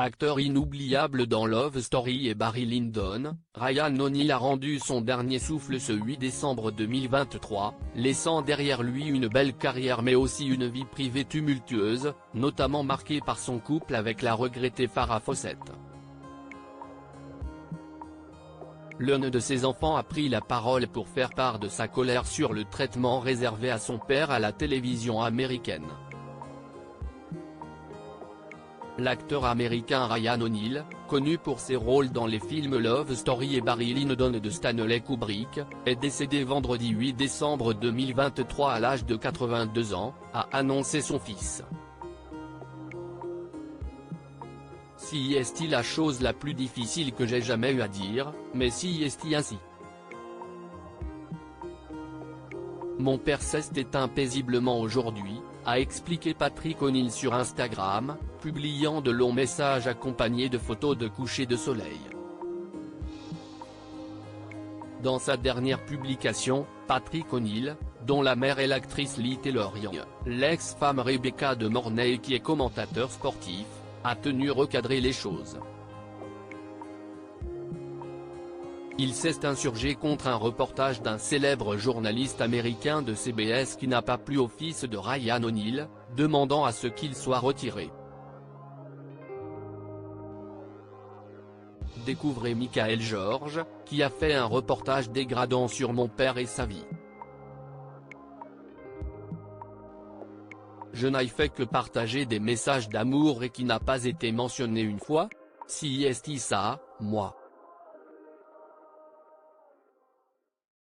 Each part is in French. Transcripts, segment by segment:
Acteur inoubliable dans Love Story et Barry Lyndon, Ryan O'Neal a rendu son dernier souffle ce 8 décembre 2023, laissant derrière lui une belle carrière mais aussi une vie privée tumultueuse, notamment marquée par son couple avec la regrettée Farrah Fawcett. L'un de ses enfants a pris la parole pour faire part de sa colère sur le traitement réservé à son père à la télévision américaine. L'acteur américain Ryan O'Neal, connu pour ses rôles dans les films Love Story et Barry Lyndon de Stanley Kubrick, est décédé vendredi 8 décembre 2023 à l'âge de 82 ans, a annoncé son fils. Si est-il la chose la plus difficile que j'ai jamais eu à dire, mais si est-il ainsi. Mon père s'est éteint paisiblement aujourd'hui, a expliqué Patrick O'Neal sur Instagram, publiant de longs messages accompagnés de photos de coucher de soleil. Dans sa dernière publication, Patrick O'Neal, dont la mère est l'actrice Lee Taylor-Young, l'ex-femme Rebecca De Mornay qui est commentateur sportif, a tenu recadrer les choses. Il s'est insurgé contre un reportage d'un célèbre journaliste américain de CBS qui n'a pas plu au fils de Ryan O'Neal, demandant à ce qu'il soit retiré. Découvrez Michael George, qui a fait un reportage dégradant sur mon père et sa vie. Je n'ai fait que partager des messages d'amour et qui n'a pas été mentionné une fois. Si est ça, moi.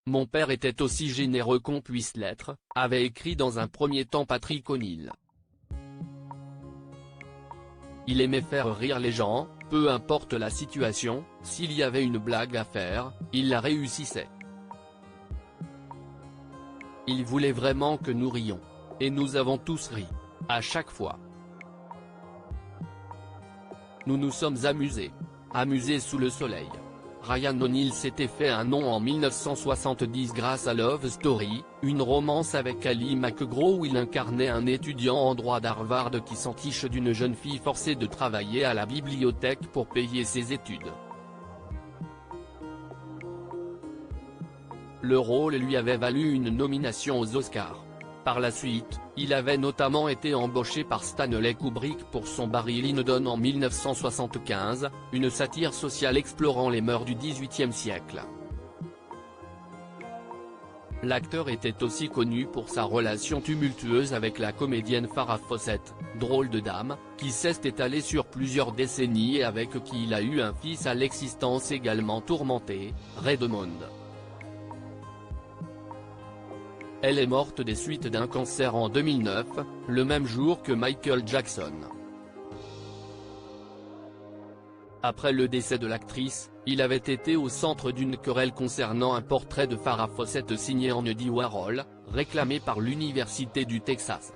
Mon père était aussi généreux qu'on puisse l'être, avait écrit dans un premier temps Patrick O'Neal. Il aimait faire rire les gens, peu importe la situation, s'il y avait une blague à faire, il la réussissait. Il voulait vraiment que nous rions. Et nous avons tous ri. À chaque fois. Nous nous sommes amusés. Amusés sous le soleil. Ryan O'Neal s'était fait un nom en 1970 grâce à Love Story, une romance avec Ali McGraw où il incarnait un étudiant en droit d'Harvard qui s'entiche d'une jeune fille forcée de travailler à la bibliothèque pour payer ses études. Le rôle lui avait valu une nomination aux Oscars. Par la suite, il avait notamment été embauché par Stanley Kubrick pour son Barry Lyndon en 1975, une satire sociale explorant les mœurs du XVIIIe siècle. L'acteur était aussi connu pour sa relation tumultueuse avec la comédienne Farrah Fawcett, drôle de dame, qui s'est étalée sur plusieurs décennies et avec qui il a eu un fils à l'existence également tourmentée, Redmond. Elle est morte des suites d'un cancer en 2009, le même jour que Michael Jackson. Après le décès de l'actrice, il avait été au centre d'une querelle concernant un portrait de Farrah Fawcett signé Andy Warhol, réclamé par l'Université du Texas.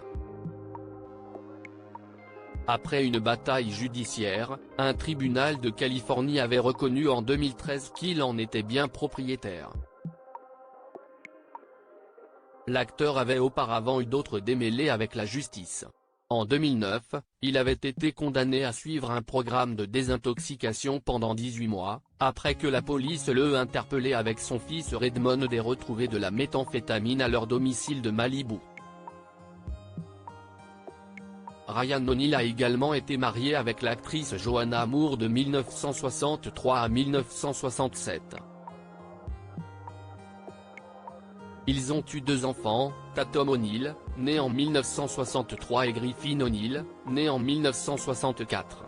Après une bataille judiciaire, un tribunal de Californie avait reconnu en 2013 qu'il en était bien propriétaire. L'acteur avait auparavant eu d'autres démêlés avec la justice. En 2009, il avait été condamné à suivre un programme de désintoxication pendant 18 mois, après que la police l'ait interpellé avec son fils Redmond et retrouvé de la méthamphétamine à leur domicile de Malibu. Ryan O'Neal a également été marié avec l'actrice Joanna Moore de 1963 à 1967. Ils ont eu deux enfants, Tatum O'Neal, né en 1963 et Griffin O'Neal, né en 1964.